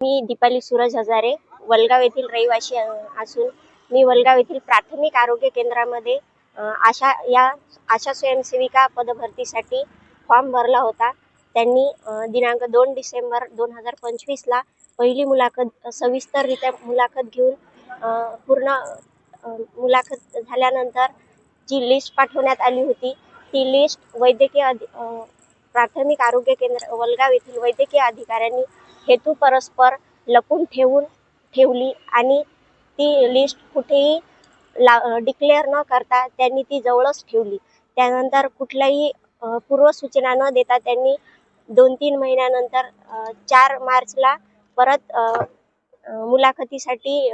मी दीपाली सूरज हजारे वलगाव येथील रहिवासी असून मी वलगाव येथील प्राथमिक आरोग्य केंद्रामध्ये आशा स्वयंसेविका पदभरतीसाठी फॉर्म भरला होता। त्यांनी दिनांक 2 डिसेंबर 2025 ला पहिली मुलाखत सविस्तररित्या मुलाखत घेऊन पूर्ण मुलाखत झाल्यानंतर जी लिस्ट पाठवण्यात आली होती ती लिस्ट प्राथमिक आरोग्य केंद्र वलगाव येथील वैद्यकीय अधिकाऱ्यांनी हेतू परस्पर लपून ठेवली आणि ती लिस्ट कुठेही डिक्लेअर न करता त्यांनी ती जवळच ठेवली। त्यानंतर कुठल्याही पूर्वसूचना न देता त्यांनी 2-3 महिन्यानंतर 4 मार्चला परत मुलाखतीसाठी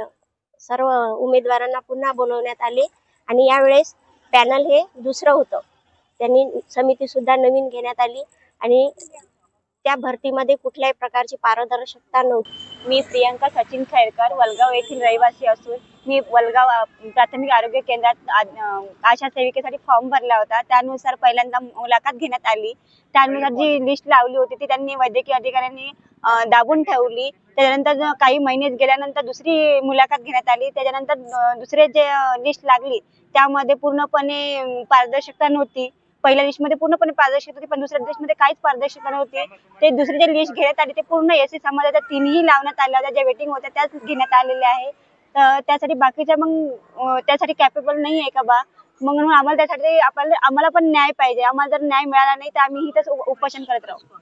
सर्व उमेदवारांना पुन्हा बोलवण्यात आले आणि यावेळेस पॅनल हे दुसरं होतं। त्यांनी समिती सुद्धा नवीन घेण्यात आली आणि त्या भरतीमध्ये कुठल्याही प्रकारची पारदर्शकता नव्हती। मी प्रियंका सचिन खैरकर वलगाव येथील रहिवासी असून मी वलगाव प्राथमिक आरोग्य केंद्रात आशा सेविकेसाठी फॉर्म भरला होता। त्यानुसार पहिल्यांदा मुलाखत घेण्यात आली। त्यानुसार जी लिस्ट लावली होती ती त्यांनी वैद्यकीय अधिकाऱ्यांनी दाबून ठेवली। त्यानंतर काही महिने गेल्यानंतर दुसरी मुलाखत घेण्यात आली। त्यानंतर दुसरे जे लिस्ट लागली त्यामध्ये पूर्णपणे पारदर्शकता नव्हती। पहिल्या लिस्ट मध्ये पूर्णपणे पारदर्शकता होती पण दुसऱ्या लिस्ट मध्ये काहीच पारदर्शकता नव्हती। ते दुसरी जे लिस्ट घेण्यात आली ते पूर्ण एससी समाजाच्या 3ही लावण्यात आल्या होत्या। ज्या वेटिंग होत्या त्याच घेण्यात आलेल्या आहे। त्यासाठी बाकीच्या मग त्यासाठी कॅपेबल नाही आहे का बा, म्हणून आम्हाला त्यासाठी आम्हाला पण न्याय पाहिजे। आम्हाला जर न्याय मिळाला नाही तर आम्ही इथेच उपोषण करत राहू।